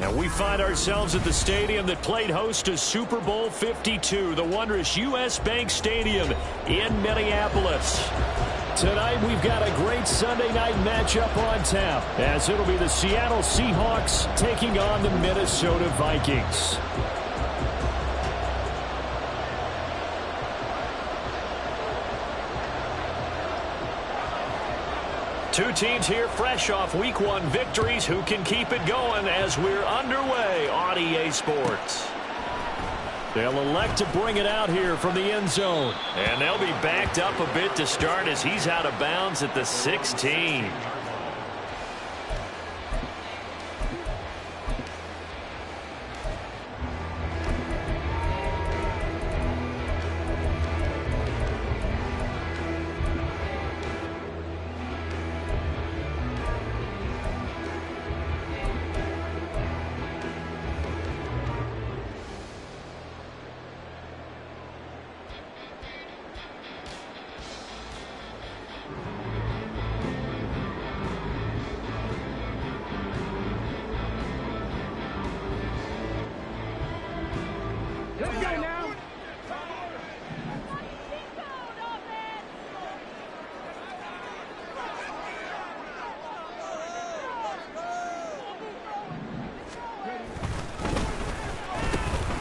And we find ourselves at the stadium that played host to Super Bowl 52, the wondrous U.S. Bank Stadium in Minneapolis. Tonight we've got a great Sunday night matchup on tap, as it'll be the Seattle Seahawks taking on the Minnesota Vikings. Two teams here fresh off Week 1 victories who can keep it going as we're underway on EA Sports. They'll elect to bring it out here from the end zone. And they'll be backed up a bit to start as he's out of bounds at the 16.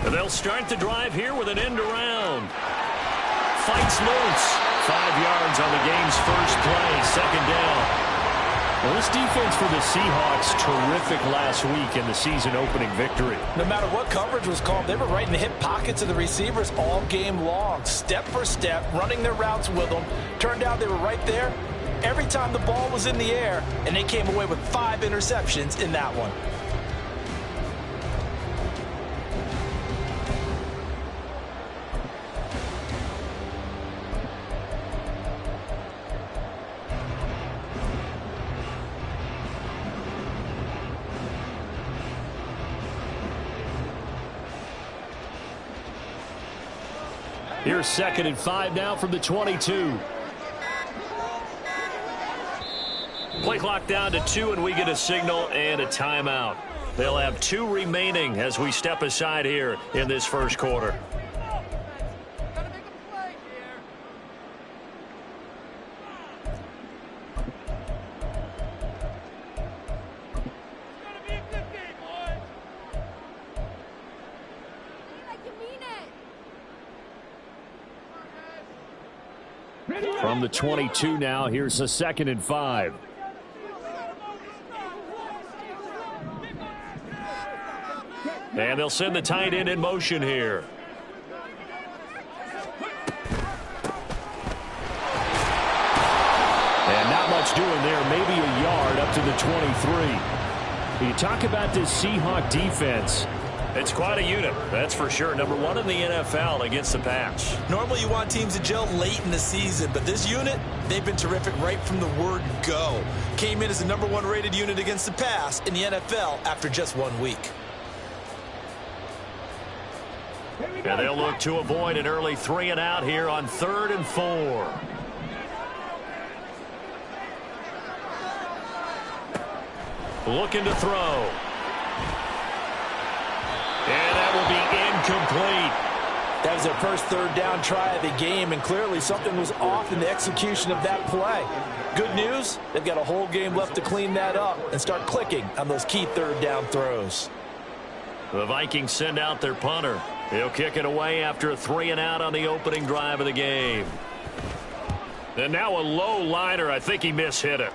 They'll start the drive here with an end around. Fights loose. 5 yards on the game's first play. Second down. Well, this defense for the Seahawks, terrific last week in the season-opening victory. No matter what coverage was called, they were right in the hip pockets of the receivers all game long. Step for step, running their routes with them. Turned out they were right there every time the ball was in the air, and they came away with 5 interceptions in that one. Here's 2nd and 5 now from the 22. Play clock down to 2, and we get a signal and a timeout. They'll have 2 remaining as we step aside here in this first quarter. From the 22 now, here's a 2nd and 5. And they'll send the tight end in motion here. And not much doing there, maybe a yard up to the 23. You talk about this Seahawk defense. It's quite a unit, that's for sure. Number 1 in the NFL against the pass. Normally you want teams to gel late in the season, but this unit, they've been terrific right from the word go. Came in as the number 1 rated unit against the pass in the NFL after just 1 week. And they'll look to avoid an early 3 and out here on 3rd and 4. Looking to throw. And that will be incomplete. That was their first 3rd down try of the game, and clearly something was off in the execution of that play. Good news, they've got a whole game left to clean that up and start clicking on those key 3rd down throws. The Vikings send out their punter. He'll kick it away after a 3 and out on the opening drive of the game. And now a low liner. I think he mishit it.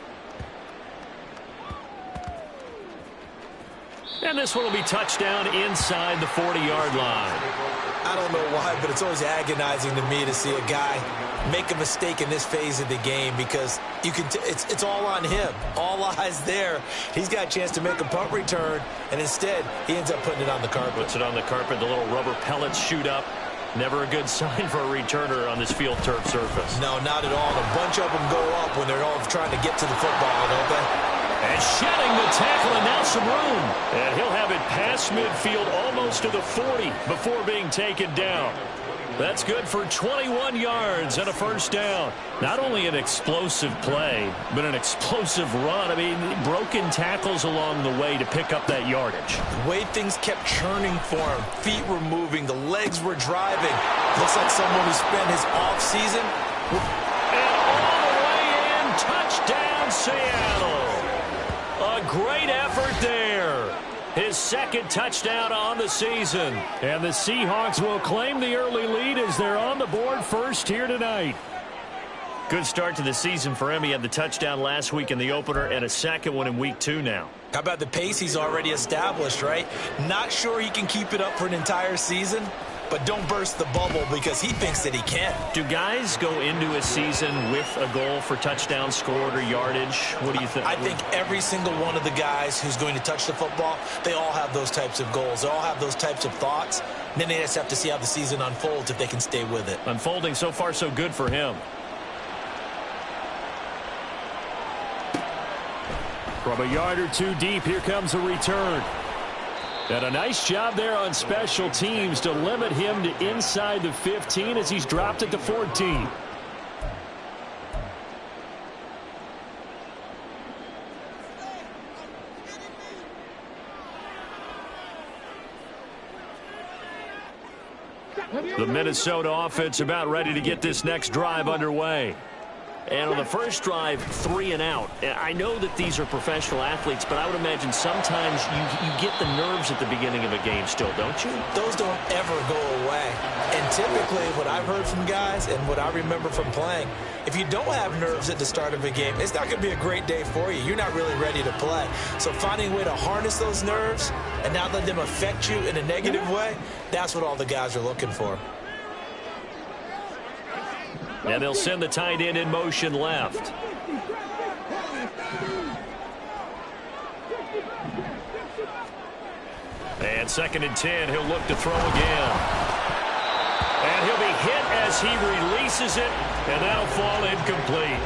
And this one will be touchdown inside the 40-yard line. I don't know why, but it's always agonizing to me to see a guy make a mistake in this phase of the game, because you can it's all on him. All eyes there. He's got a chance to make a punt return, and instead he ends up putting it on the carpet. Puts it on the carpet. The little rubber pellets shoot up. Never a good sign for a returner on this field turf surface. No, not at all. A bunch of them go up when they're all trying to get to the football, don't they? And shedding the tackle, and now some room. And he'll have it past midfield almost to the 40 before being taken down. That's good for 21 yards and a first down. Not only an explosive play, but an explosive run. I mean, broken tackles along the way to pick up that yardage. The way things kept churning for him. Feet were moving. The legs were driving. Looks like someone who spent his offseason. And all the way in, touchdown Seattle. A great effort there. His second touchdown on the season. And the Seahawks will claim the early lead as they're on the board first here tonight. Good start to the season for him. He had the touchdown last week in the opener and a second one in week 2 now. How about the pace he's already established, right? Not sure he can keep it up for an entire season, but don't burst the bubble because he thinks that he can. Do guys go into a season with a goal for touchdown scored or yardage? What do you think? I think every single one of the guys who's going to touch the football, they all have those types of goals. They all have those types of thoughts. And then they just have to see how the season unfolds if they can stay with it. Unfolding so far so good for him. From a yard or two deep, here comes a return. And a nice job there on special teams to limit him to inside the 15 as he's dropped it to 14. The Minnesota offense about ready to get this next drive underway. And on the first drive, 3 and out. I know that these are professional athletes, but I would imagine sometimes you get the nerves at the beginning of a game still, don't you? Those don't ever go away. And typically what I've heard from guys and what I remember from playing, if you don't have nerves at the start of a game, it's not going to be a great day for you. You're not really ready to play. So finding a way to harness those nerves and not let them affect you in a negative way, that's what all the guys are looking for. And they'll send the tight end in motion left. And 2nd and 10, he'll look to throw again. And he'll be hit as he releases it, and that'll fall incomplete.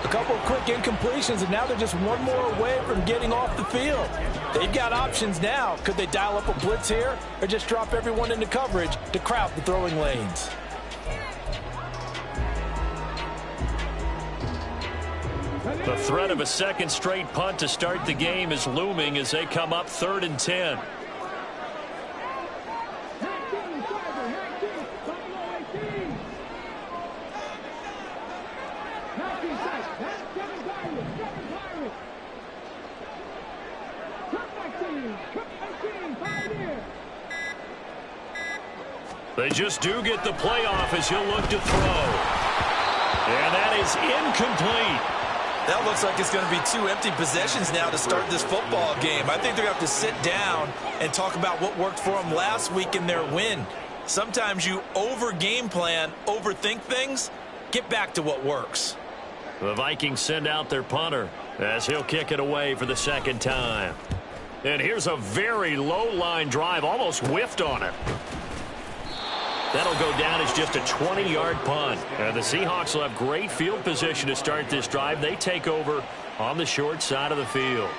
A couple of quick incompletions, and now they're just one more away from getting off the field. They've got options now. Could they dial up a blitz here or just drop everyone into coverage to crowd the throwing lanes? The threat of a second straight punt to start the game is looming as they come up 3rd and 10. They just do get the playoff as he'll look to throw. And that is incomplete. That looks like it's going to be 2 empty possessions now to start this football game. I think they're going to have to sit down and talk about what worked for them last week in their win. Sometimes you over-game plan, overthink things. Get back to what works. The Vikings send out their punter as he'll kick it away for the 2nd time. And here's a very low-line drive, almost whiffed on it. That'll go down as just a 20-yard punt. And the Seahawks will have great field position to start this drive. They take over on the short side of the field.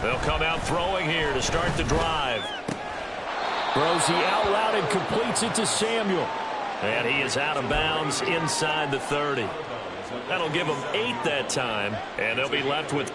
They'll come out throwing here to start the drive. Throws the out route and completes it to Samuel. And he is out of bounds inside the 30. That'll give them 8 that time, and they'll be left with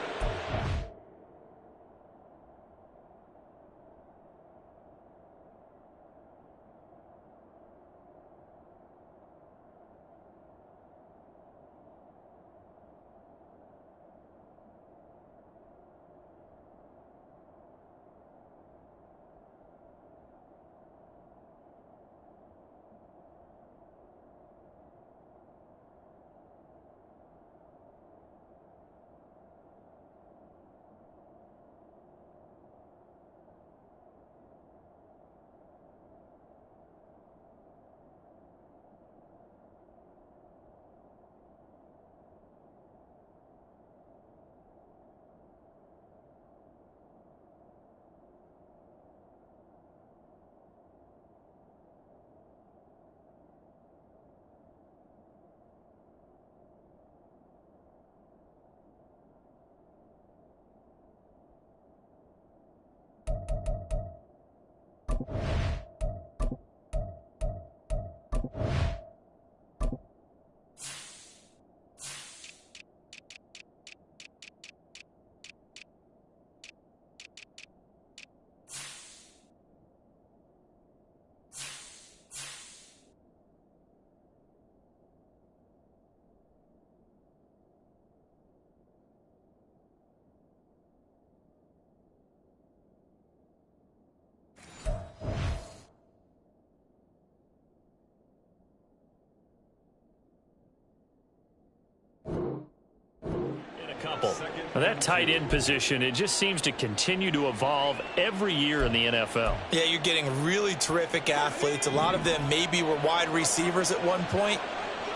Well, that tight end position, it just seems to continue to evolve every year in the NFL. Yeah, you're getting really terrific athletes. A lot of them maybe were wide receivers at one point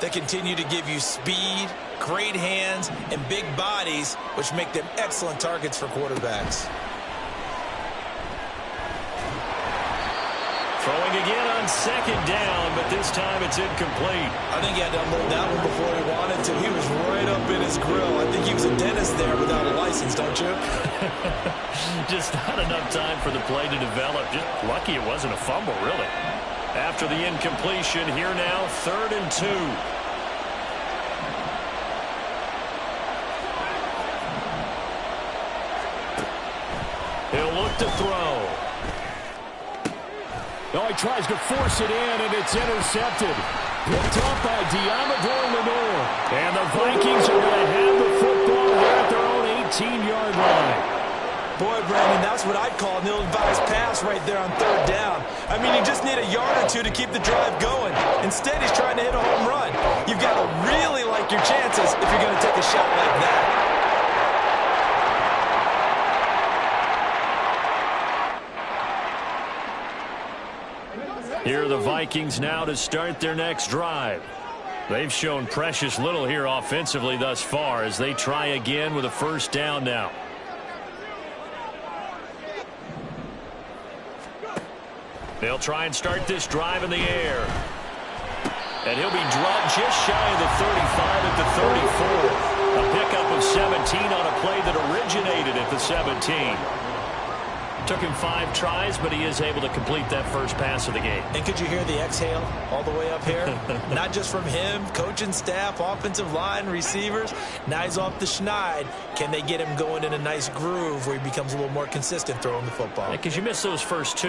that continue to give you speed, great hands, and big bodies, which make them excellent targets for quarterbacks. Throwing again on second down, but this time it's incomplete. I think he had to unload that one before he wanted to. He was right up in his grill. I think he was a dentist there without a license, don't you? Just not enough time for the play to develop. Just lucky it wasn't a fumble, really. After the incompletion, here now, 3rd and 2. He'll look to throw. Oh, he tries to force it in, and it's intercepted. Picked up by Diamador Lenore. And the Vikings are going to have the football here at their own 18-yard line. Boy, Brandon, that's what I'd call an ill-advised pass right there on 3rd down. I mean, you just need a yard or two to keep the drive going. Instead, he's trying to hit a home run. You've got to really like your chances if you're going to take a shot like that. Here are the Vikings now to start their next drive. They've shown precious little here offensively thus far as they try again with a 1st down now. They'll try and start this drive in the air. And he'll be dropped just shy of the 35 at the 34. A pickup of 17 on a play that originated at the 17. Took him 5 tries, but he is able to complete that first pass of the game. And could you hear the exhale all the way up here? Not just from him, coaching staff, offensive line, receivers. Now he's off the schneid. Can they get him going in a nice groove where he becomes a little more consistent throwing the football? Because you miss those first 2,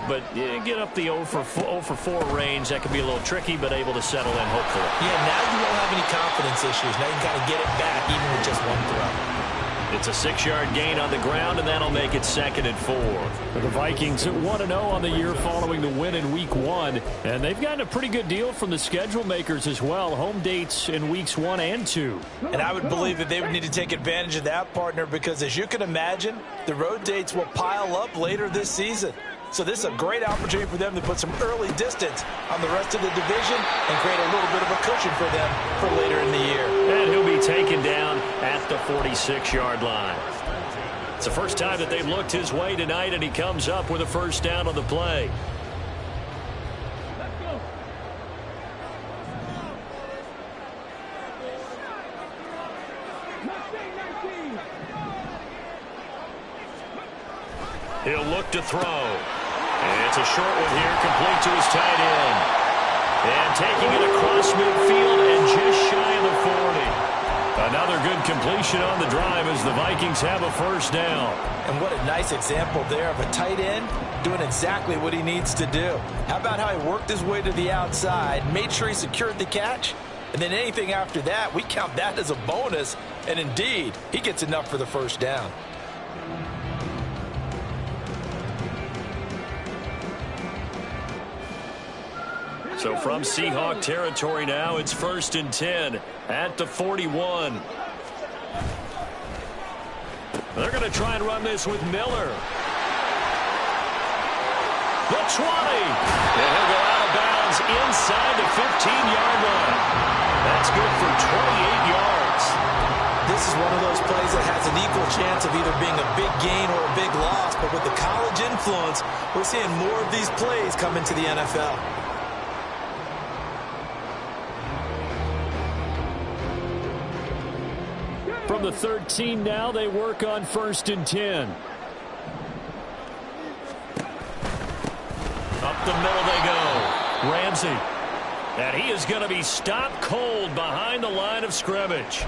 but you get up the 0 for 4 range. That can be a little tricky, but able to settle in, hopefully. Yeah, now you won't have any confidence issues. Now you can kind of get it back even with just 1 throw. It's a 6-yard gain on the ground, and that'll make it 2nd and 4. The Vikings at 1-0 on the year following the win in Week 1. And they've gotten a pretty good deal from the schedule makers as well. Home dates in Weeks 1 and 2. And I would believe that they would need to take advantage of that, partner, because as you can imagine, the road dates will pile up later this season. So this is a great opportunity for them to put some early distance on the rest of the division and create a little bit of a cushion for them for later in the year. And he'll be taken down at the 46-yard line. It's the first time that they've looked his way tonight, and he comes up with a 1st down on the play. He'll look to throw. And it's a short one here, complete to his tight end. And taking it across midfield and just shy of the 40. Another good completion on the drive as the Vikings have a 1st down. And what a nice example there of a tight end doing exactly what he needs to do. How about how he worked his way to the outside, made sure he secured the catch, and then anything after that, we count that as a bonus. And indeed, he gets enough for the 1st down. So from Seahawk territory now, it's 1st and 10 at the 41. They're going to try and run this with Miller. The 20. And he'll go out of bounds inside the 15-yard line. That's good for 28 yards. This is one of those plays that has an equal chance of either being a big gain or a big loss. But with the college influence, we're seeing more of these plays come into the NFL. From the 13 now, they work on 1st and 10. the middle they go. Ramsey. And he is going to be stopped cold behind the line of scrimmage.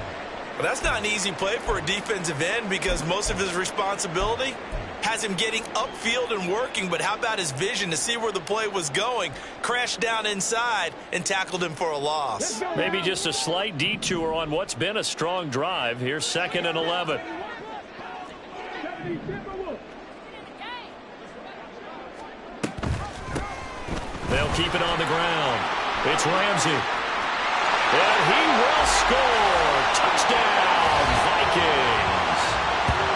Well, that's not an easy play for a defensive end because most of his responsibility has him getting upfield and working, but how about his vision to see where the play was going, crashed down inside, and tackled him for a loss. Maybe just a slight detour on what's been a strong drive. Here's 2nd and 11. They'll keep it on the ground. It's Ramsey. And he will score. Touchdown, Vikings.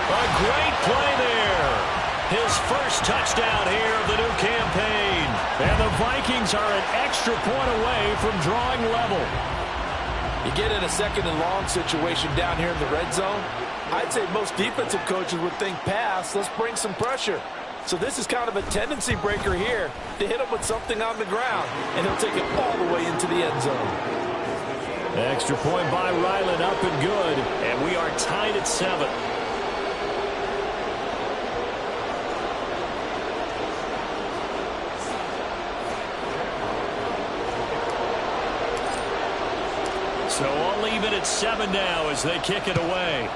A great play there. His first touchdown here of the new campaign. And the Vikings are an extra point away from drawing level. You get in a 2nd and long situation down here in the red zone. I'd say most defensive coaches would think pass. Let's bring some pressure. So this is kind of a tendency breaker here to hit him with something on the ground. And he'll take it all the way into the end zone. Extra point by Ryland, up and good. And we are tied at 7. So I'll leave it at 7 now as they kick it away.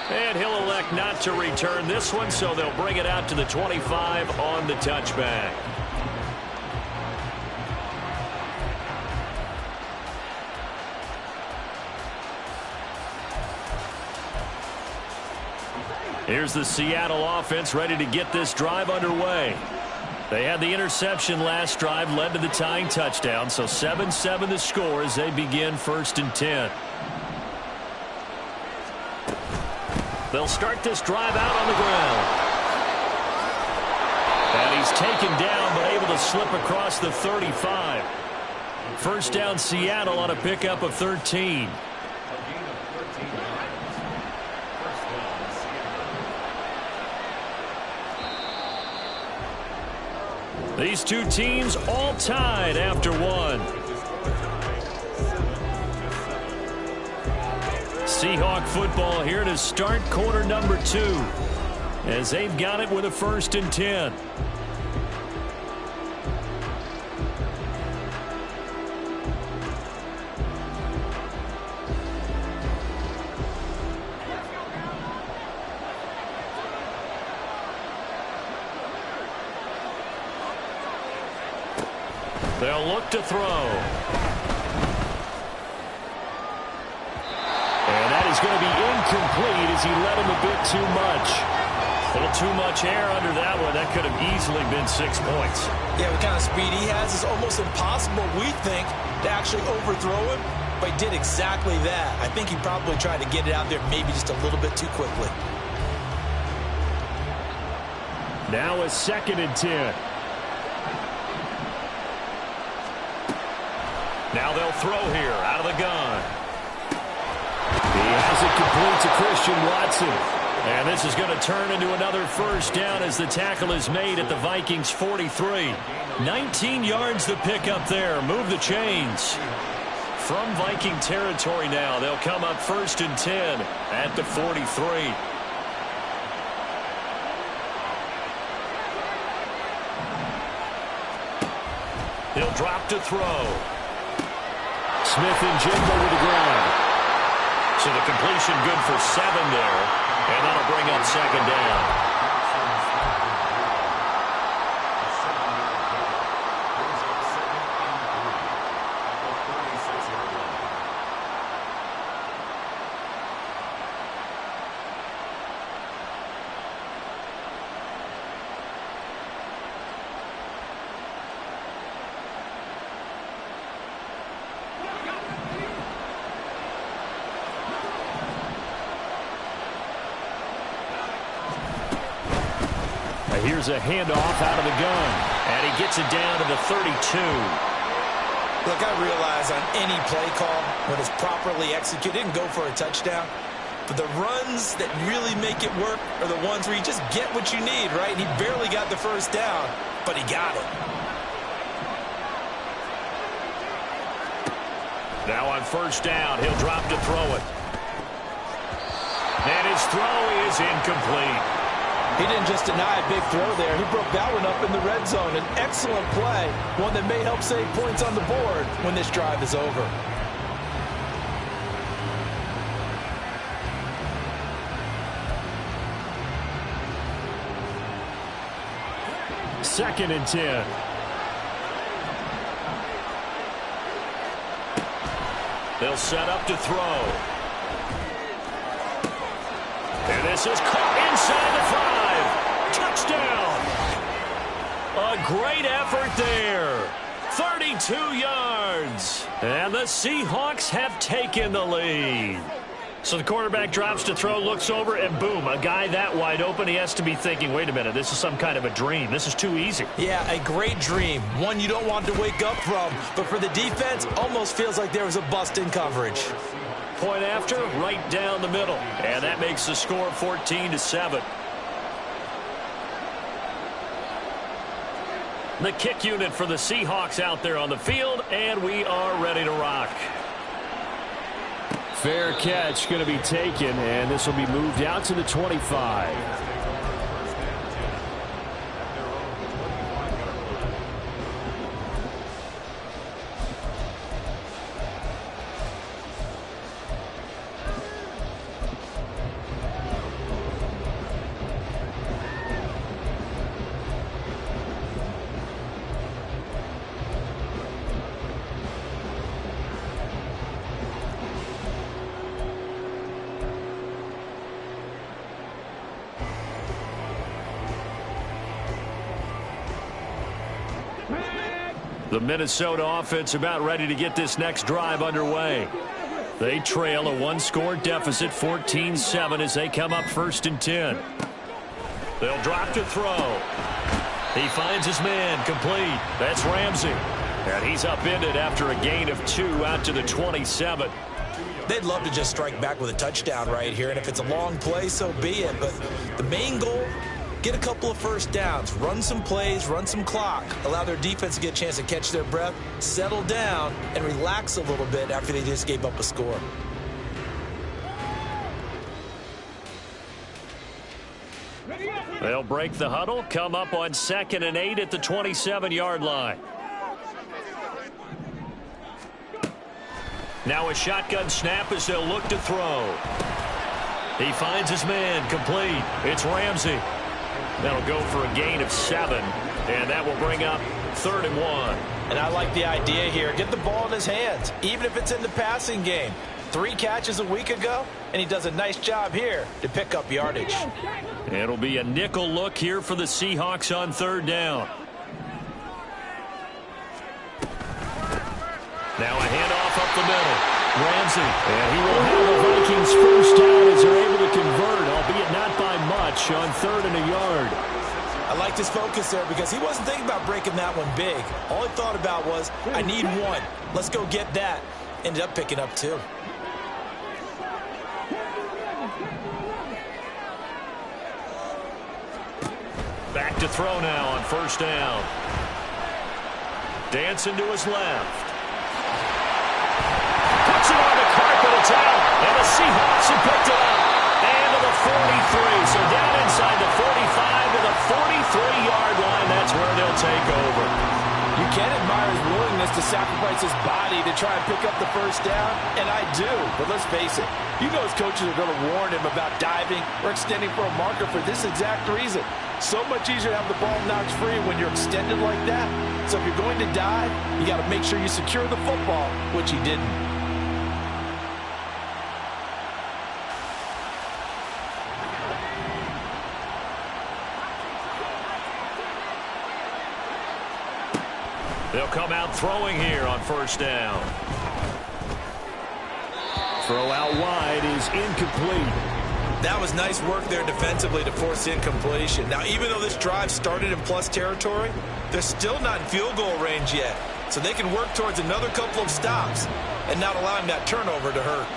And he'll elect not to return this one, so they'll bring it out to the 25 on the touchback. Here's the Seattle offense ready to get this drive underway. They had the interception last drive, led to the tying touchdown, so 7-7 the score as they begin 1st and 10. They'll start this drive out on the ground. And he's taken down but able to slip across the 35. First down Seattle on a pickup of 13. These two teams all tied after one. Seahawk football here to start quarter number 2 as they've got it with a 1st and 10. They'll look to throw. And that is going to be incomplete as he led him a bit too much. A little too much air under that one. That could have easily been 6 points. Yeah, what kind of speed he has is almost impossible, we think, to actually overthrow him. But he did exactly that. I think he probably tried to get it out there maybe just a little bit too quickly. Now a 2nd and 10. Now they'll throw here out of the gun. He has it complete to Christian Watson. And this is going to turn into another first down as the tackle is made at the Vikings 43. 19 yards to pick up there. Move the chains. From Viking territory now, they'll come up 1st and 10 at the 43. He'll drop to throw. Smith and Jigba to the ground. So the completion good for 7 there. And that'll bring up 2nd down. Here's a handoff out of the gun. And he gets it down to the 32. Look, I realize on any play call, when it's properly executed, and go for a touchdown. But the runs that really make it work are the ones where you just get what you need, right? And he barely got the first down, but he got it. Now on first down, he'll drop to throw it. And his throw is incomplete. He didn't just deny a big throw there. He broke that one up in the red zone. An excellent play, one that may help save points on the board when this drive is over. Second and 10. They'll set up to throw. And this is caught inside the 5. Touchdown. A great effort there. 32 yards. And the Seahawks have taken the lead. So the quarterback drops to throw, looks over, and boom, a guy that wide open, he has to be thinking, wait a minute, this is some kind of a dream. This is too easy. Yeah, a great dream. One you don't want to wake up from. But for the defense, almost feels like there was a bust in coverage. Point after, right down the middle. And that makes the score 14-7. The kick unit for the Seahawks out there on the field, and we are ready to rock. Fair catch going to be taken, and this will be moved out to the 25. The Minnesota offense about ready to get this next drive underway. They trail a one-score deficit, 14-7, as they come up 1st and 10. They'll drop to throw. He finds his man, complete. That's Ramsey. And he's upended after a gain of 2 out to the 27. They'd love to just strike back with a touchdown right here, and if it's a long play, so be it. But the main goal, get a couple of first downs, run some plays, run some clock, allow their defense to get a chance to catch their breath, settle down, and relax a little bit after they just gave up a score. They'll break the huddle, come up on 2nd and 8 at the 27-yard line. Now a shotgun snap as they'll look to throw. He finds his man, complete. It's Ramsey. That'll go for a gain of 7, and that will bring up 3rd and 1. And I like the idea here. Get the ball in his hands, even if it's in the passing game. 3 catches a week ago, and he does a nice job here to pick up yardage. It'll be a nickel look here for the Seahawks on 3rd down. Now a handoff up the middle. Ramsey, and he will have the Vikings first down as they're able to convert, albeit not by much, on 3rd and a yard. I liked his focus there because he wasn't thinking about breaking that one big. All he thought about was, I need 1. Let's go get that. Ended up picking up 2. Back to throw now on 1st down. Dancing to his left. Puts it on the carpet, it's out, and the Seahawks have picked it up. And to the 43, so down inside the 45 to the 43-yard line, that's where they'll take over. You can admire his willingness to sacrifice his body to try and pick up the first down, and I do, but let's face it, you know his coaches are going to warn him about diving or extending for a marker for this exact reason. So much easier to have the ball knocked free when you're extended like that. So if you're going to dive, you got to make sure you secure the football, which he didn't. They'll come out throwing here on 1st down. Throw out wide is incomplete. That was nice work there defensively to force incompletion. Now, even though this drive started in plus territory, they're still not in field goal range yet. So they can work towards another couple of stops and not allowing that turnover to hurt.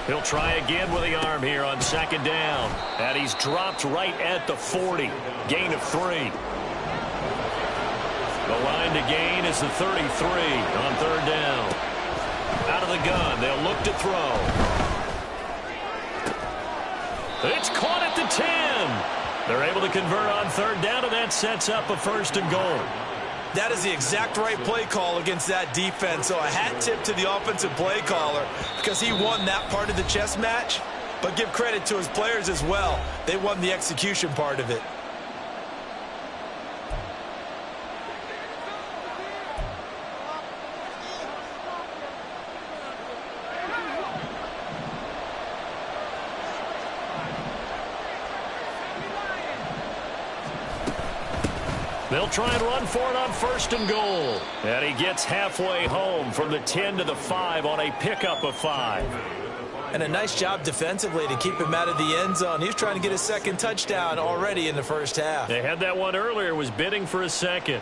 He'll try again with the arm here on 2nd down. And he's dropped right at the 40. Gain of 3. The line to gain is the 33 on 3rd down. Out of the gun, they'll look to throw. It's caught at the 10. They're able to convert on third down, and that sets up a 1st and goal. That is the exact right play call against that defense. So a hat tip to the offensive play caller because he won that part of the chess match. But give credit to his players as well. They won the execution part of it. They'll try and run for it on 1st and goal. And he gets halfway home from the 10 to the 5 on a pickup of 5. And a nice job defensively to keep him out of the end zone. He was trying to get his 2nd touchdown already in the 1st half. They had that one earlier, was bidding for a 2nd.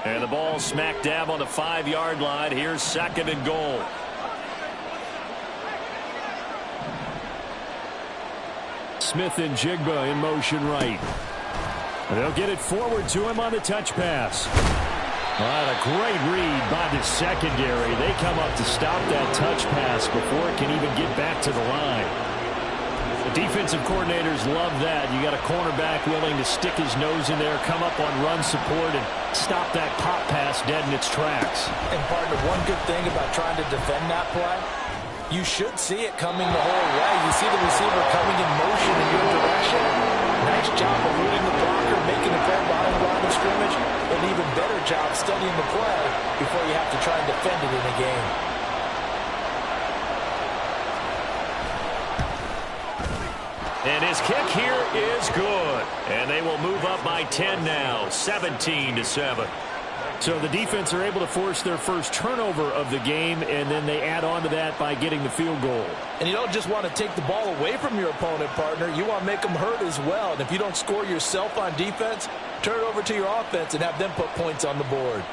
And the ball smack dab on the 5-yard line. Here's 2nd and goal. Smith and Jigba in motion right. They'll get it forward to him on the touch pass. A great read by the secondary. They come up to stop that touch pass before it can even get back to the line. The defensive coordinators love that. You got a cornerback willing to stick his nose in there, come up on run support, and stop that pop pass dead in its tracks. And partner, one good thing about trying to defend that play, you should see it coming the whole way. You see the receiver coming in motion in your direction. Nice job eluding the blocker, making a play behind the line of scrimmage. An even better job studying the play before you have to try and defend it in a game. And his kick here is good. And they will move up by 10 now, 17-7. So the defense are able to force their first turnover of the game, and then they add on to that by getting the field goal. And you don't just want to take the ball away from your opponent, partner. You want to make them hurt as well. And if you don't score yourself on defense, turn it over to your offense and have them put points on the board.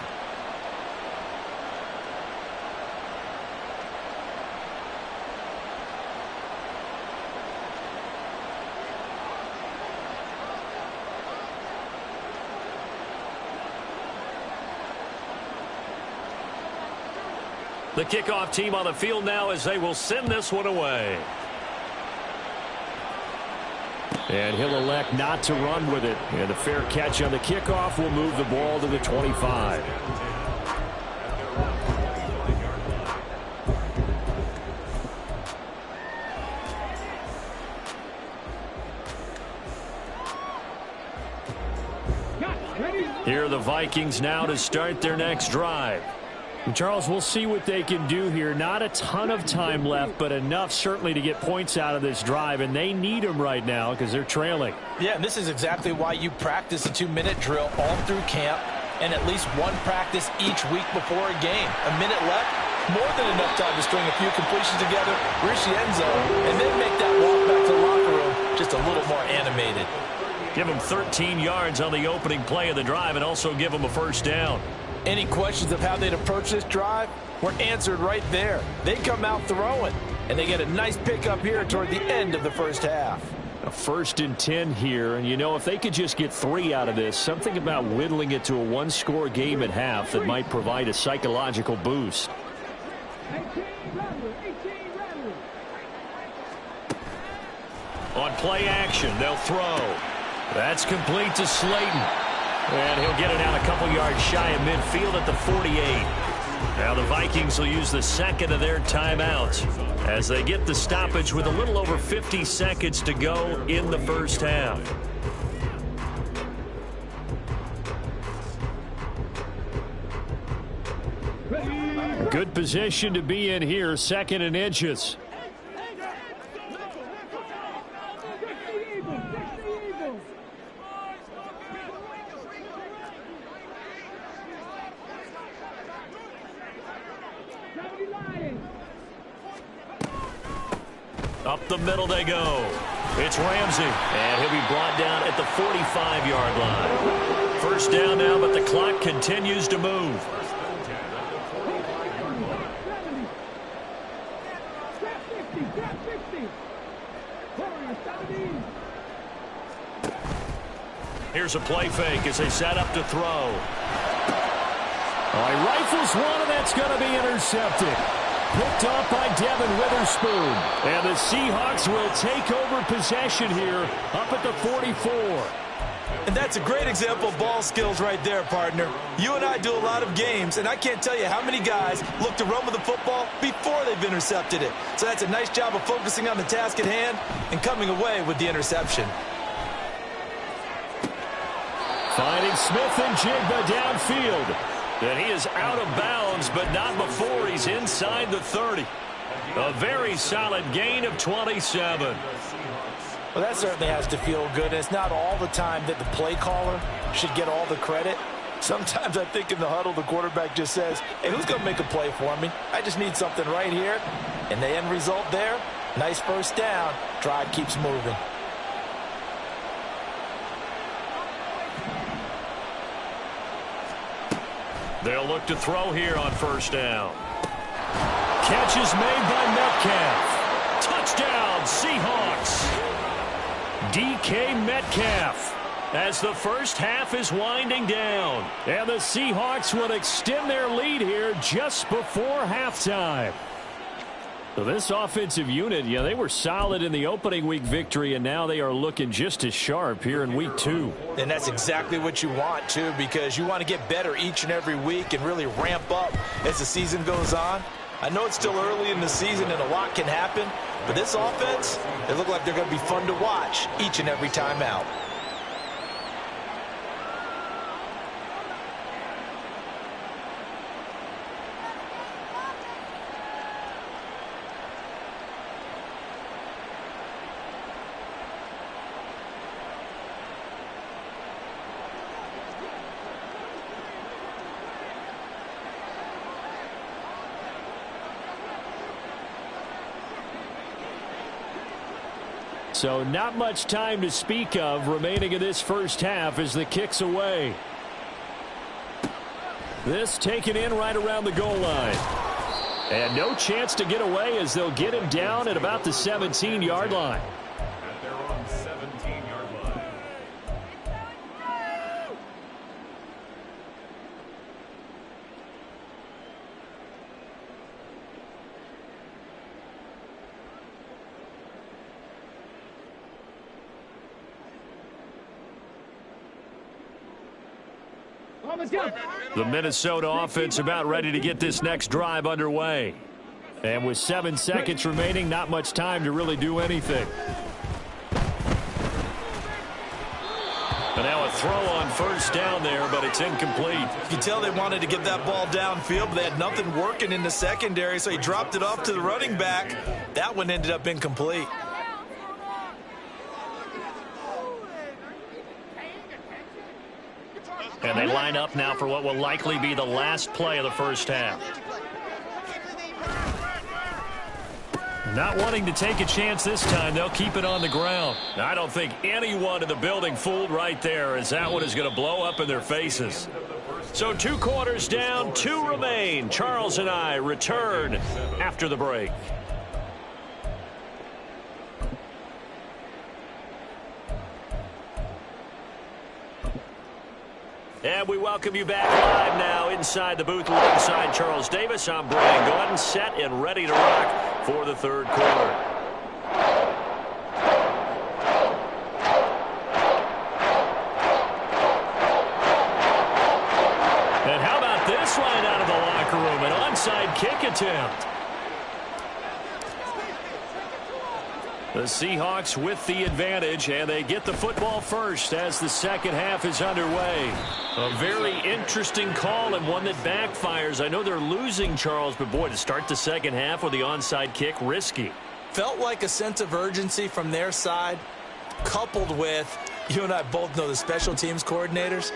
The kickoff team on the field now as they will send this one away. And he'll elect not to run with it. And a fair catch on the kickoff will move the ball to the 25. Here are the Vikings now to start their next drive. And Charles, we'll see what they can do here. Not a ton of time left, but enough certainly to get points out of this drive, and they need them right now because they're trailing. Yeah, and this is exactly why you practice a 2-minute drill all through camp and at least one practice each week before a game. A minute left, more than enough time to string a few completions together, reach the end zone, and then make that walk back to the locker room just a little more animated. Give them 13 yards on the opening play of the drive and also give them a first down. Any questions of how they'd approach this drive were answered right there. They come out throwing, and they get a nice pickup here toward the end of the first half. A 1st and 10 here, and you know, if they could just get 3 out of this, something about whittling it to a one-score game at half that might provide a psychological boost. On play action, they'll throw. That's complete to Slayton. And he'll get it out a couple yards shy of midfield at the 48. Now the Vikings will use the 2nd of their timeouts as they get the stoppage with a little over 50 seconds to go in the first half. Good position to be in here, 2nd and inches. Up the middle they go. It's Ramsey, and he'll be brought down at the 45-yard line. First down now, but the clock continues to move. Here's a play fake as they set up to throw. Oh, he rifles one, and that's going to be intercepted. Picked off by Devin Witherspoon. And the Seahawks will take over possession here up at the 44. And that's a great example of ball skills right there, partner. You and I do a lot of games, and I can't tell you how many guys look to run with the football before they've intercepted it. So that's a nice job of focusing on the task at hand and coming away with the interception. Finding Smith and Jigba downfield. And he is out of bounds, but not before he's inside the 30. A very solid gain of 27. Well, that certainly has to feel good. It's not all the time that the play caller should get all the credit. Sometimes I think in the huddle, the quarterback just says, hey, who's going to make a play for me? I just need something right here. And the end result there, nice first down. Drive keeps moving. They'll look to throw here on first down. Catch is made by Metcalf. Touchdown, Seahawks. DK Metcalf as the first half is winding down. And the Seahawks will extend their lead here just before halftime. So this offensive unit, they were solid in the opening week victory, and now they are looking just as sharp here in week 2. And that's exactly what you want, too, because you want to get better each and every week and really ramp up as the season goes on. I know it's still early in the season and a lot can happen, but this offense, they look like they're going to be fun to watch each and every time out. So not much time to speak of remaining in this first half as the kick's away. This taken in right around the goal line. And no chance to get away as they'll get him down at about the 17-yard line. They're on 17-yard line. The Minnesota offense about ready to get this next drive underway. And with 7 seconds remaining, not much time to really do anything. And now a throw on first down there, but it's incomplete. You can tell they wanted to get that ball downfield, but they had nothing working in the secondary, so he dropped it off to the running back. That one ended up incomplete. And they line up now for what will likely be the last play of the first half. Not wanting to take a chance this time, they'll keep it on the ground. I don't think anyone in the building fooled right there, as that one is going to blow up in their faces. So 2 quarters down, 2 remain. Charles and I return after the break. And we welcome you back live now inside the booth alongside Charles Davis. I'm Brian Gordon, set and ready to rock for the third quarter. And how about this right out of the locker room? An onside kick attempt. The Seahawks with the advantage, and they get the football first as the second half is underway. A very interesting call and one that backfires. I know they're losing, Charles, but boy, to start the second half with the onside kick, risky. Felt like a sense of urgency from their side, coupled with, you and I both know the special teams coordinators.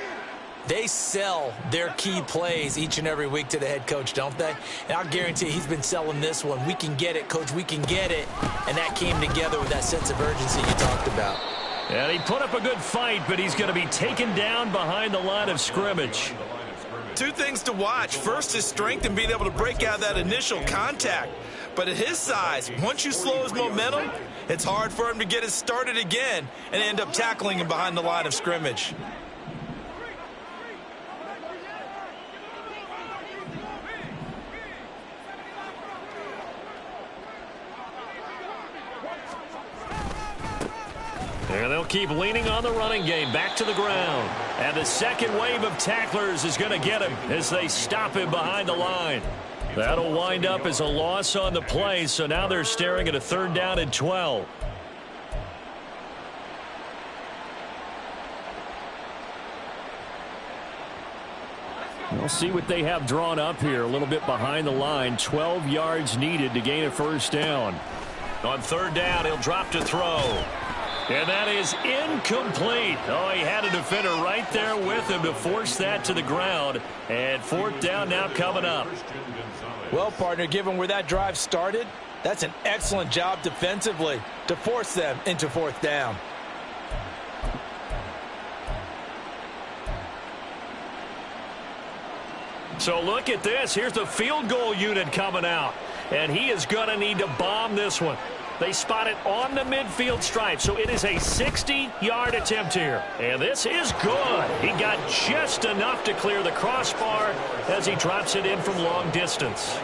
They sell their key plays each and every week to the head coach, don't they? And I'll guarantee he's been selling this one. We can get it, coach, we can get it. And that came together with that sense of urgency you talked about. And he put up a good fight, but he's going to be taken down behind the line of scrimmage. 2 things to watch. First, his strength and being able to break out that initial contact. But at his size, once you slow his momentum, it's hard for him to get it started again and end up tackling him behind the line of scrimmage. And they'll keep leaning on the running game. Back to the ground. And the second wave of tacklers is going to get him as they stop him behind the line. That'll wind up as a loss on the play, so now they're staring at a 3rd down and 12. We'll see what they have drawn up here. A little bit behind the line. 12 yards needed to gain a 1st down. On 3rd down, he'll drop to throw. And that is incomplete. Oh, he had a defender right there with him to force that to the ground. And 4th down now coming up. Well, partner, given where that drive started, that's an excellent job defensively to force them into 4th down. So look at this. Here's the field goal unit coming out. And he is going to need to bomb this one. They spot it on the midfield stripe, so it is a 60-yard attempt here. And this is good. He got just enough to clear the crossbar as he drops it in from long distance.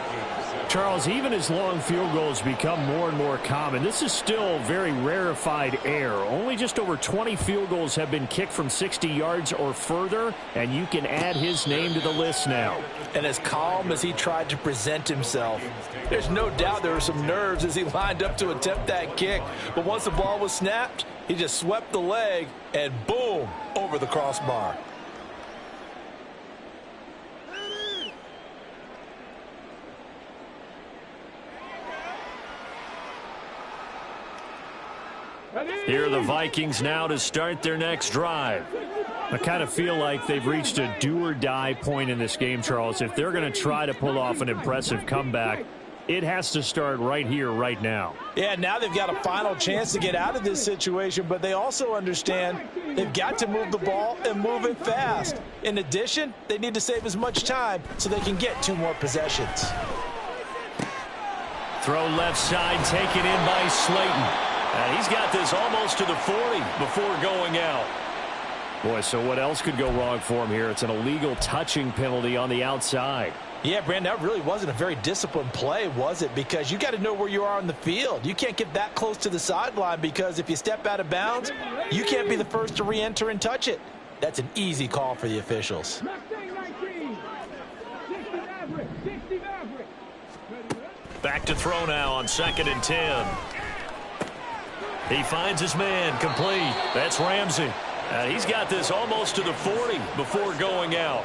Charles, even as long field goals become more and more common, this is still very rarefied air. Only just over 20 field goals have been kicked from 60 yards or further, and you can add his name to the list now. And as calm as he tried to present himself, there's no doubt there were some nerves as he lined up to attempt that kick. But once the ball was snapped, he just swept the leg and boom, over the crossbar. Here are the Vikings now to start their next drive. I kind of feel like they've reached a do-or-die point in this game, Charles. If they're going to try to pull off an impressive comeback, it has to start right here, right now. Yeah, now they've got a final chance to get out of this situation, but they also understand they've got to move the ball and move it fast. In addition, they need to save as much time so they can get 2 more possessions. Throw left side, taken in by Slayton. And he's got this almost to the 40 before going out. Boy, so what else could go wrong for him here? It's an illegal touching penalty on the outside. Yeah, Brandon, that really wasn't a very disciplined play, was it? Because you got to know where you are on the field. You can't get that close to the sideline because if you step out of bounds, you can't be the first to re-enter and touch it. That's an easy call for the officials. Back to throw now on 2nd and 10. He finds his man, complete. That's Ramsey. He's got this almost to the 40 before going out.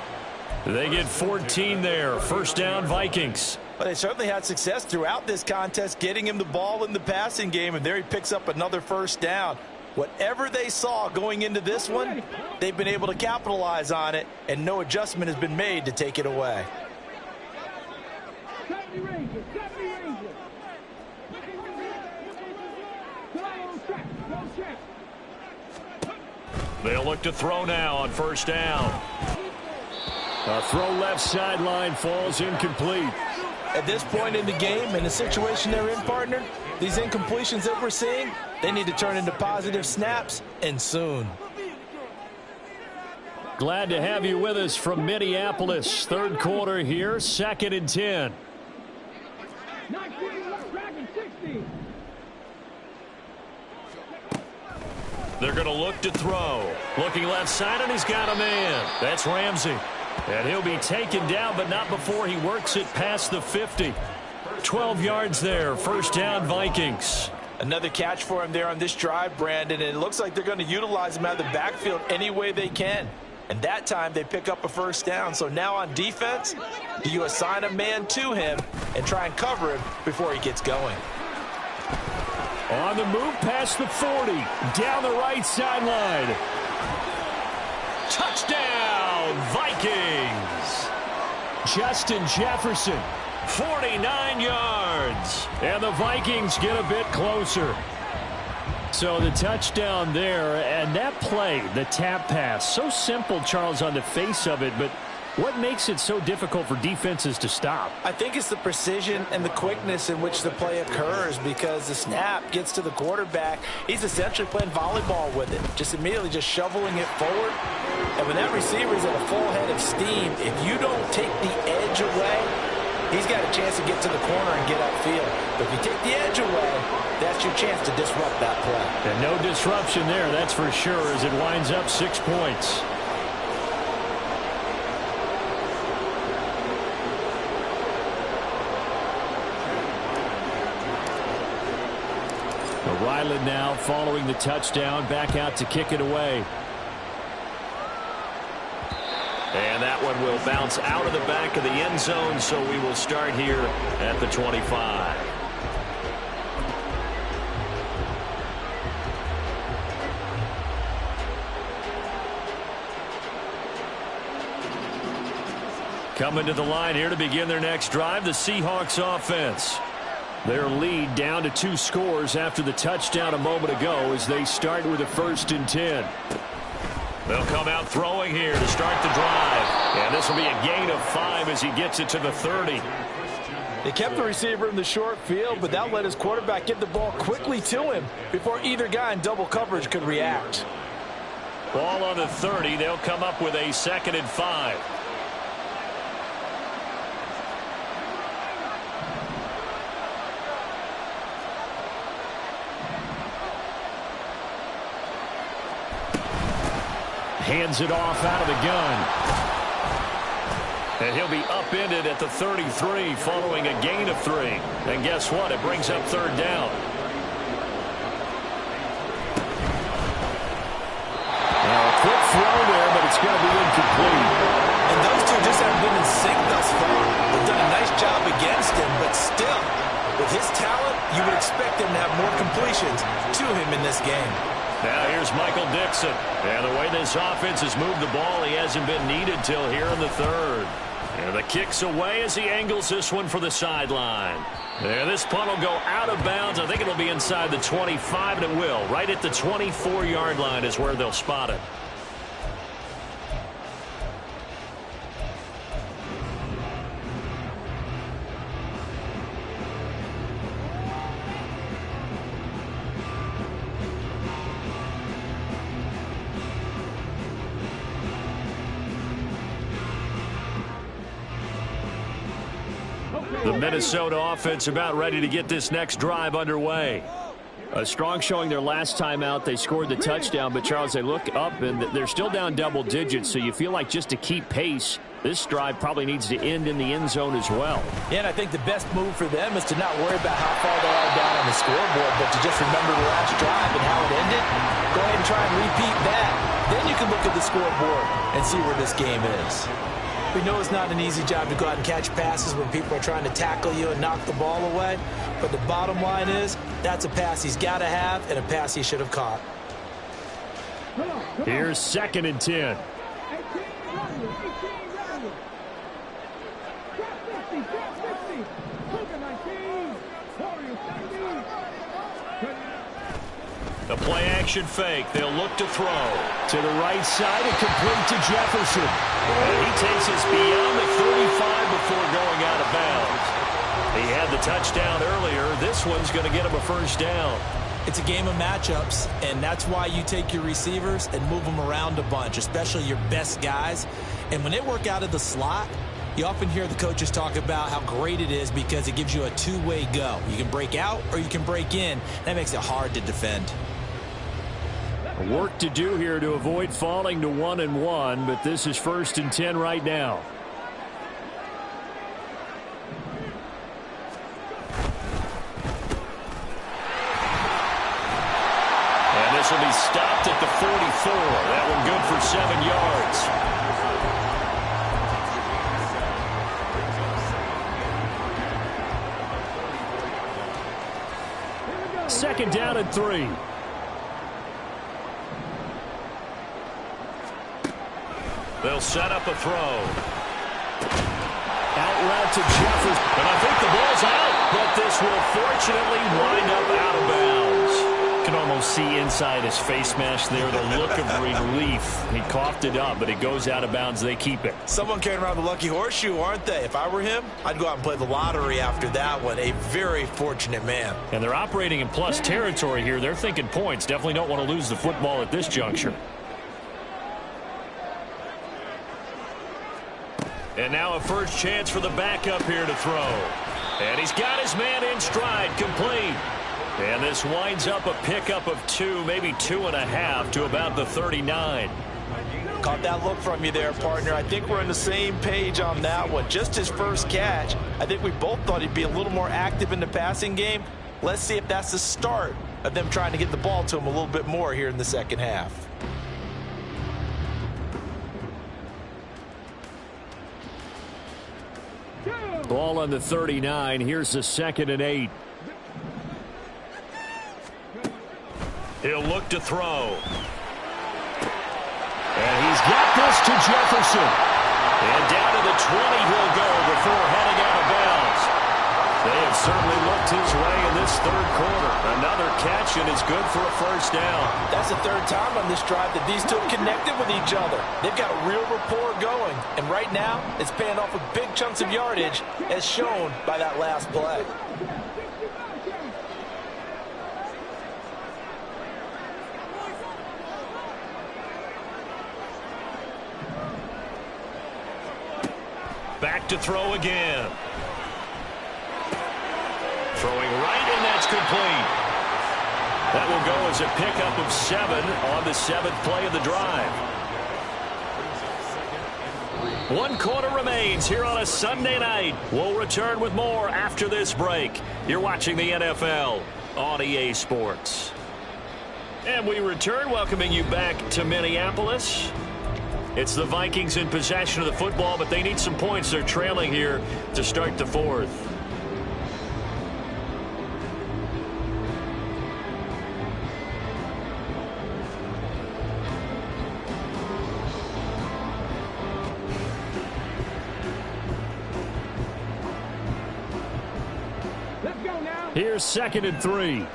They get 14 there. 1st down, Vikings. Well, they certainly had success throughout this contest, getting him the ball in the passing game, and there he picks up another 1st down. Whatever they saw going into this one, they've been able to capitalize on it, and no adjustment has been made to take it away. They'll look to throw now on 1st down. A throw left sideline falls incomplete. At this point in the game, in the situation they're in, partner, these incompletions that we're seeing, they need to turn into positive snaps, and soon. Glad to have you with us from Minneapolis. 3rd quarter here, 2nd and 10. They're going to look to throw. Looking left side, and he's got a man. That's Ramsey. And he'll be taken down, but not before he works it past the 50. 12 yards there. 1st down, Vikings. Another catch for him there on this drive, Brandon, and it looks like they're going to utilize him out of the backfield any way they can. And that time they pick up a 1st down. So now on defense, do you assign a man to him and try and cover him before he gets going? On the move past the 40, down the right sideline. Touchdown, Vikings. Justin Jefferson, 49 yards. And the Vikings get a bit closer. So the touchdown there, and that play, the tap pass, so simple, Charles, on the face of it, but what makes it so difficult for defenses to stop? I think it's the precision and the quickness in which the play occurs, because the snap gets to the quarterback. He's essentially playing volleyball with it, just immediately just shoveling it forward. And when that receiver is at a full head of steam, if you don't take the edge away, he's got a chance to get to the corner and get upfield. But if you take the edge away, that's your chance to disrupt that play. And no disruption there, that's for sure, as it winds up 6 points. Ryland now following the touchdown, back out to kick it away. And that one will bounce out of the back of the end zone, so we will start here at the 25. Coming to the line here to begin their next drive, the Seahawks offense. Their lead down to 2 scores after the touchdown a moment ago as they start with a 1st and 10. They'll come out throwing here to start the drive. And this will be a gain of 5 as he gets it to the 30. They kept the receiver in the short field, but that let his quarterback get the ball quickly to him before either guy in double coverage could react. Ball on the 30. They'll come up with a 2nd and 5. Hands it off out of the gun. And he'll be upended at the 33 following a gain of 3. And guess what? It brings up 3rd down. Now a quick throw there, but it's going to be incomplete. And those two just haven't been in sync thus far. They've done a nice job against him, but still, with his talent, you would expect him to have more completions to him in this game. Now here's Michael Dixon. And the way this offense has moved the ball, he hasn't been needed till here in the 3rd. And the kick's away as he angles this one for the sideline. And this punt will go out of bounds. I think it'll be inside the 25, and it will. Right at the 24-yard line is where they'll spot it. The Minnesota offense about ready to get this next drive underway. A strong showing their last time out. They scored the touchdown, but, Charles, they look up, and they're still down double digits, so you feel like just to keep pace, this drive probably needs to end in the end zone as well. Yeah, and I think the best move for them is to not worry about how far they are down on the scoreboard, but to just remember the last drive and how it ended. Go ahead and try and repeat that. Then you can look at the scoreboard and see where this game is. We know it's not an easy job to go out and catch passes when people are trying to tackle you and knock the ball away. But the bottom line is, that's a pass he's got to have and a pass he should have caught. Here's 2nd and 10. The play-action fake. They'll look to throw. To the right side and complete to Jefferson. And he takes us beyond the 35 before going out of bounds. He had the touchdown earlier. This one's going to get him a 1st down. It's a game of matchups, and that's why you take your receivers and move them around a bunch, especially your best guys. And when they work out of the slot, you often hear the coaches talk about how great it is because it gives you a two-way go. You can break out or you can break in. That makes it hard to defend. Work to do here to avoid falling to 1-1, but this is 1st and 10 right now. And this will be stopped at the 44. That one good for 7 yards. 2nd down and 3. They'll set up a throw. Out route to Jefferson. And I think the ball's out, but this will fortunately wind up out of bounds. You can almost see inside his face mask there the look of relief. He coughed it up, but it goes out of bounds. They keep it. Someone carrying around the lucky horseshoe, aren't they? If I were him, I'd go out and play the lottery after that one. A very fortunate man. And they're operating in plus territory here. They're thinking points. Definitely don't want to lose the football at this juncture. And now a first chance for the backup here to throw. And he's got his man in stride, complete. And this winds up a pickup of 2, maybe 2.5 to about the 39. Caught that look from you there, partner. I think we're on the same page on that one. Just his first catch. I think we both thought he'd be a little more active in the passing game. Let's see if that's the start of them trying to get the ball to him a little bit more here in the second half. Ball on the 39. Here's the 2nd and 8. He'll look to throw. And he's got this to Jefferson. And down to the 20 he'll go before heading out of bounds. They have certainly looked his way in this third quarter. Another catch, and it's good for a first down. That's the third time on this drive that these two have connected with each other. They've got a real rapport going. And right now, it's paying off with big chunks of yardage, as shown by that last play. Back to throw again. Throwing right, and that's complete. That will go as a pickup of 7 on the 7th play of the drive. 1 quarter remains here on a Sunday night. We'll return with more after this break. You're watching the NFL on EA Sports. And we return, welcoming you back to Minneapolis. It's the Vikings in possession of the football, but they need some points. They're trailing here to start the 4th. Let's go now. Here's 2nd and 3.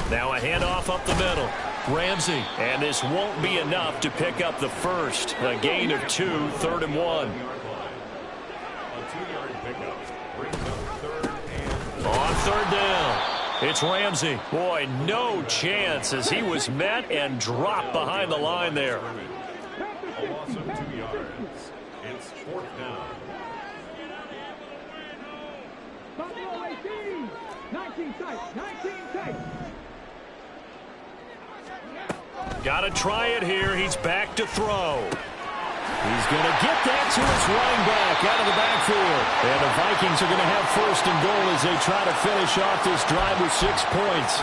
Now a handoff up the middle. Ramsey. And this won't be enough to pick up the first. A gain of 2, 3rd and 1. A 2-yard pickup brings up 3rd and... On 3rd down, it's Ramsey. Boy, no chance as he was met and dropped behind the line there. A loss of 2 yards. It's 4th down. Buffalo 18. 19 tight. 19 tight. Got to try it here. He's back to throw. He's going to get that to his running back out of the backfield. And the Vikings are going to have 1st and goal as they try to finish off this drive with 6 points.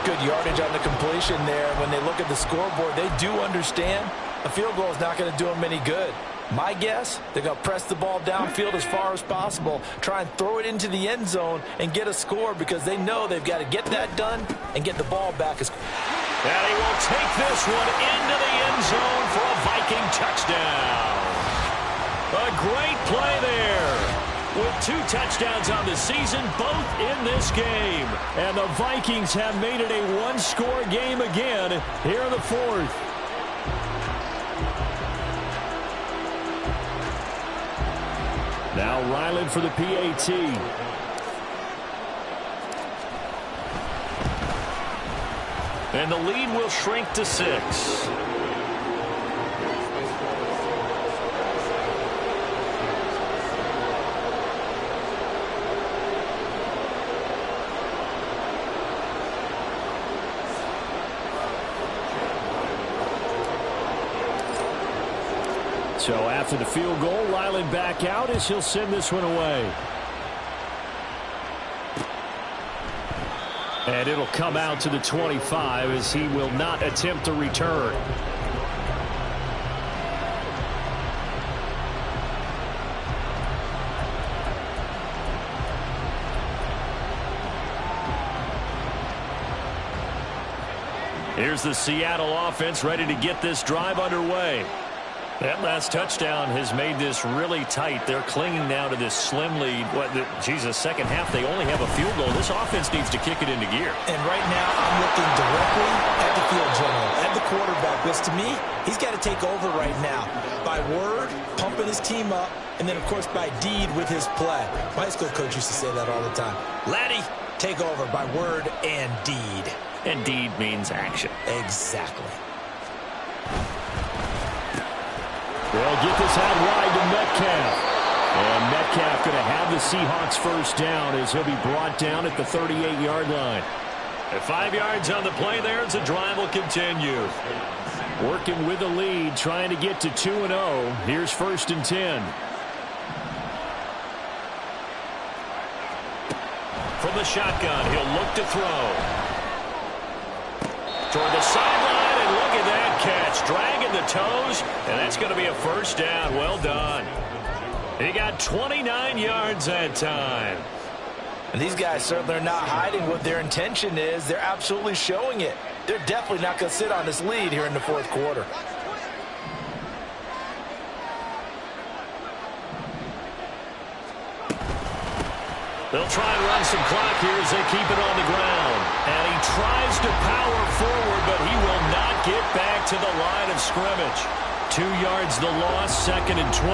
Good yardage on the completion there. When they look at the scoreboard, they do understand a field goal is not going to do them any good. My guess, they're going to press the ball downfield as far as possible, try and throw it into the end zone and get a score because they know they've got to get that done and get the ball back as And he will take this one into the end zone for a Viking touchdown. A great play there. With 2 touchdowns on the season, both in this game. And the Vikings have made it a 1-score game again here in the 4th. Now Ryland for the PAT. And the lead will shrink to 6. So after the field goal, Ryland back out as he'll send this one away. And it'll come out to the 25 as he will not attempt to return. Here's the Seattle offense ready to get this drive underway. That last touchdown has made this really tight. They're clinging now to this slim lead. Second half, they only have a field goal. This offense needs to kick it into gear. And right now, I'm looking directly at the field general, at the quarterback, because to me, he's got to take over right now. By word, pumping his team up, and then, of course, by deed with his play. My high school coach used to say that all the time. Laddie, take over by word and deed. And deed means action. Exactly. They'll get this out wide to Metcalf. And Metcalf going to have the Seahawks first down as he'll be brought down at the 38-yard line. At 5 yards on the play there as the drive will continue. Working with the lead, trying to get to 2-0. Here's 1st and 10. From the shotgun, he'll look to throw. Toward the sideline, and look at that catch. Dragging the toes, and that's going to be a first down. Well done. He got 29 yards that time. And these guys certainly are not hiding what their intention is. They're absolutely showing it. They're definitely not going to sit on this lead here in the 4th quarter. They'll try and run some clock here as they keep it on the ground. And he tries to power forward, but he will not get back to the line of scrimmage. 2 yards the loss, 2nd and 12.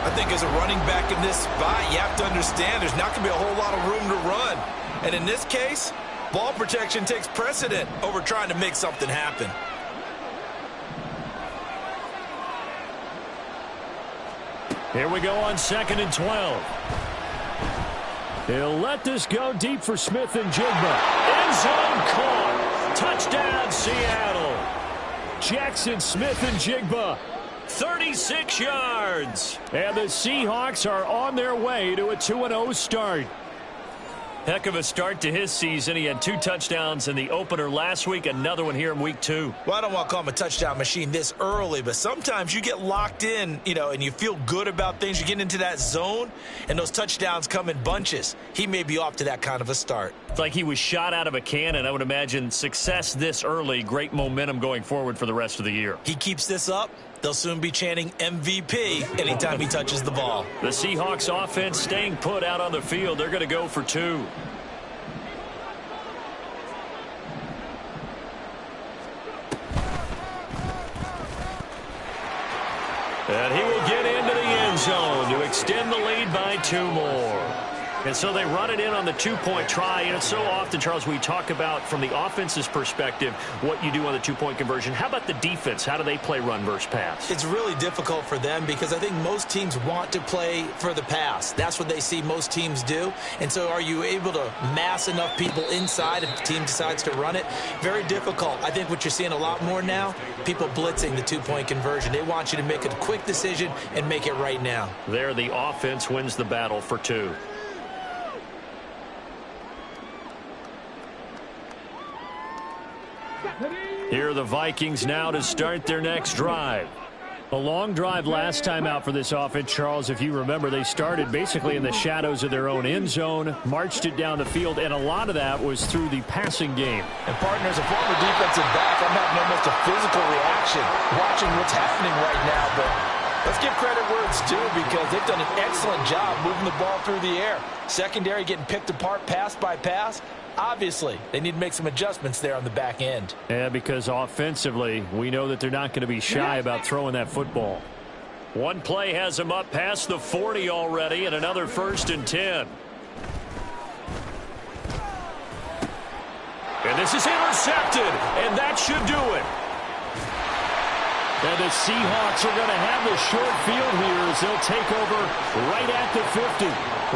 I think as a running back in this spot, you have to understand there's not going to be a whole lot of room to run. And in this case, ball protection takes precedent over trying to make something happen. Here we go on 2nd and 12. He'll let this go deep for Smith and Jigba. End zone caught. Touchdown, Seattle. Jackson Smith and Jigba. 36 yards. And the Seahawks are on their way to a 2-0 start. Heck of a start to his season. He had 2 touchdowns in the opener last week, another one here in week 2. Well, I don't want to call him a touchdown machine this early, but sometimes you get locked in, and you feel good about things. You get into that zone, and those touchdowns come in bunches. He may be off to that kind of a start. It's like he was shot out of a cannon. I would imagine success this early, great momentum going forward for the rest of the year. He keeps this up, they'll soon be chanting MVP anytime he touches the ball. The Seahawks offense staying put out on the field. They're going to go for 2. And he will get into the end zone to extend the lead by 2 more. And so they run it in on the 2-point try. And it's so often, Charles, we talk about from the offense's perspective what you do on the 2-point conversion. How about the defense? How do they play run versus pass? It's really difficult for them because I think most teams want to play for the pass. That's what they see most teams do. And so are you able to mass enough people inside if the team decides to run it? Very difficult. I think what you're seeing a lot more now, people blitzing the 2-point conversion. They want you to make a quick decision and make it right now. There, the offense wins the battle for 2. Here are the Vikings now to start their next drive. A long drive last time out for this offense, Charles. If you remember, they started basically in the shadows of their own end zone, marched it down the field, and a lot of that was through the passing game. And partners, a former defensive back, I'm having almost a physical reaction watching what's happening right now. But let's give credit where it's due because they've done an excellent job moving the ball through the air. Secondary getting picked apart pass by pass. Obviously, they need to make some adjustments there on the back end. Yeah, because offensively, we know that they're not going to be shy about throwing that football. One play has them up past the 40 already, and another 1st and 10. And this is intercepted, and that should do it. And the Seahawks are going to have the short field here as they'll take over right at the 50.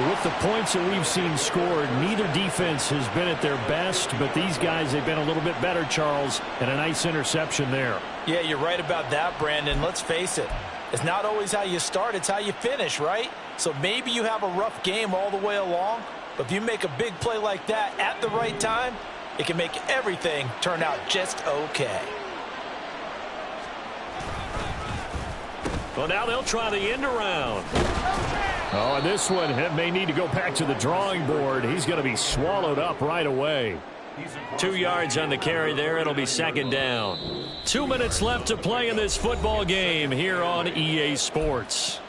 With the points that we've seen scored, neither defense has been at their best, but these guys, they've been a little bit better, Charles, and a nice interception there. Yeah, you're right about that, Brandon. Let's face it. It's not always how you start, it's how you finish, right? So maybe you have a rough game all the way along, but if you make a big play like that at the right time, it can make everything turn out just okay. Well, now they'll try the end around. Oh, and this one may need to go back to the drawing board. He's going to be swallowed up right away. 2 yards on the carry there. It'll be 2nd down. 2 minutes left to play in this football game here on EA Sports.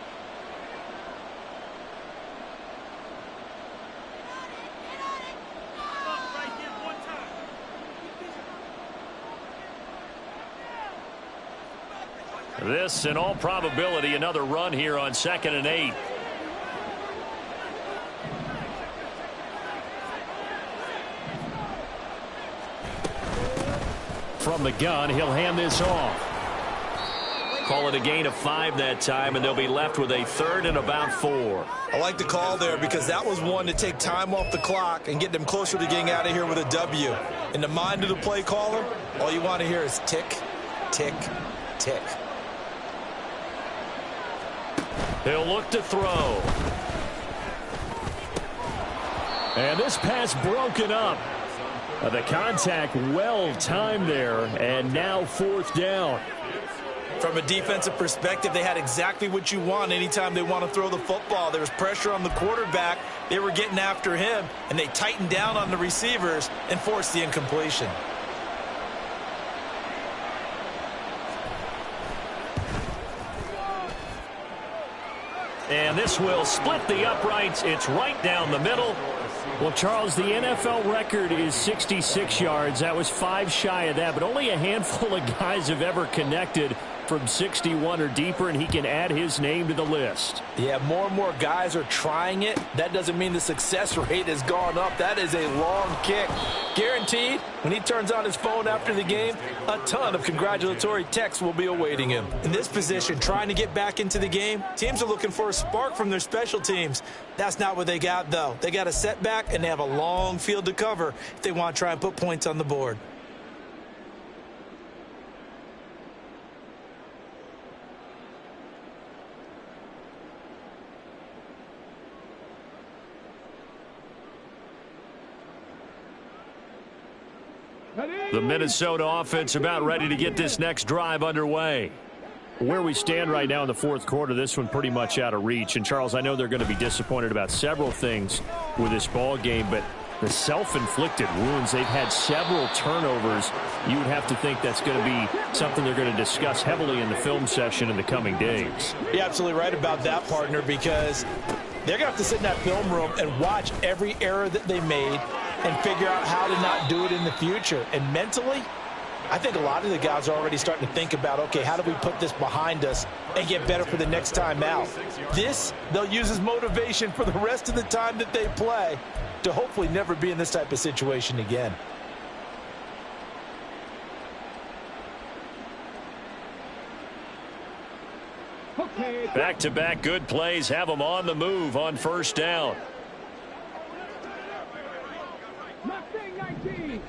This, in all probability, another run here on 2nd and 8. From the gun, he'll hand this off. Call it a gain of 5 that time, and they'll be left with a 3rd and about 4. I like the call there because that was one to take time off the clock and get them closer to getting out of here with a W. In the mind of the play caller, all you want to hear is tick, tick, tick. He'll look to throw. And this pass broken up. The contact well timed there, and now 4th down. From a defensive perspective, they had exactly what you want anytime they want to throw the football. There was pressure on the quarterback. They were getting after him, and they tightened down on the receivers and forced the incompletion. And this will split the uprights. It's right down the middle. Well, Charles, the NFL record is 66 yards. That was 5 shy of that, but only a handful of guys have ever connected from 61 or deeper, and he can add his name to the list. Yeah, more and more guys are trying it. That doesn't mean the success rate has gone up. That is a long kick. Guaranteed, when he turns on his phone after the game, a ton of congratulatory texts will be awaiting him. In this position, trying to get back into the game, teams are looking for a spark from their special teams. That's not what they got, though. They got a setback, and they have a long field to cover if they want to try and put points on the board. The Minnesota offense about ready to get this next drive underway. Where we stand right now in the 4th quarter, this one pretty much out of reach. And, Charles, I know they're going to be disappointed about several things with this ball game, but the self-inflicted wounds, they've had several turnovers. You would have to think that's going to be something they're going to discuss heavily in the film session in the coming days. You're absolutely right about that, partner, because they're going to have to sit in that film room and watch every error that they made and figure out how to not do it in the future. And mentally, I think a lot of the guys are already starting to think about, okay, how do we put this behind us and get better for the next time out? This, they'll use as motivation for the rest of the time that they play to hopefully never be in this type of situation again. Back-to-back good plays have them on the move on 1st down. Mustang 19.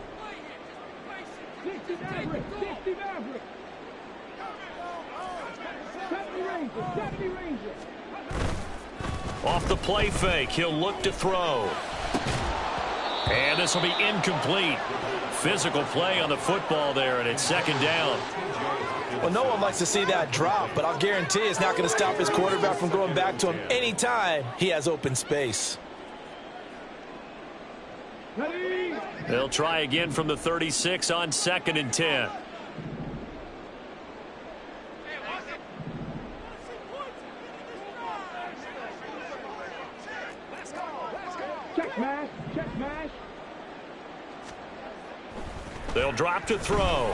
60 Maverick. 60 Maverick. 70 Ranger. 70 Ranger. Off the play fake, he'll look to throw. And this will be incomplete. Physical play on the football there, and it's 2nd down. Well, no one likes to see that drop, but I'll guarantee it's not going to stop his quarterback from going back to him anytime he has open space. Ready. They'll try again from the 36 on 2nd and 10. Check smash. Check smash. They'll drop to throw.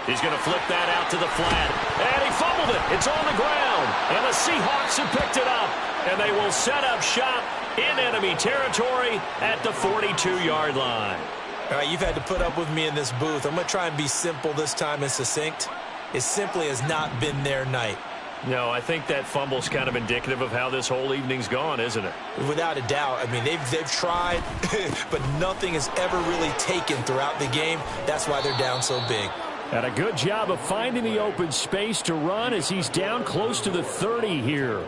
He's going to flip that out to the flat. And he fumbled it. It's on the ground. And the Seahawks have picked it up. And they will set up shop in enemy territory at the 42-yard line. All right, you've had to put up with me in this booth. I'm going to try and be simple this time and succinct. It simply has not been their night. No, I think that fumble's kind of indicative of how this whole evening's gone, isn't it? Without a doubt. I mean, they've tried, but nothing has ever really taken throughout the game. That's why they're down so big. And a good job of finding the open space to run as he's down close to the 30 here.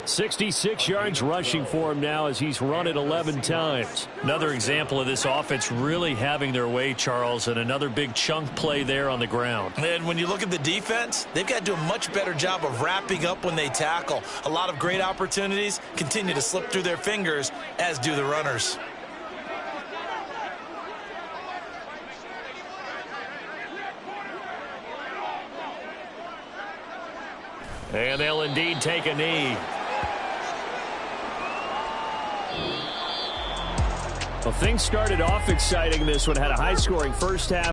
66 yards rushing for him now as he's run it 11 times. Another example of this offense really having their way, Charles, and another big chunk play there on the ground. And when you look at the defense, they've got to do a much better job of wrapping up when they tackle. A lot of great opportunities continue to slip through their fingers, as do the runners. And they'll indeed take a knee. Well, things started off exciting. This one had a high-scoring first half.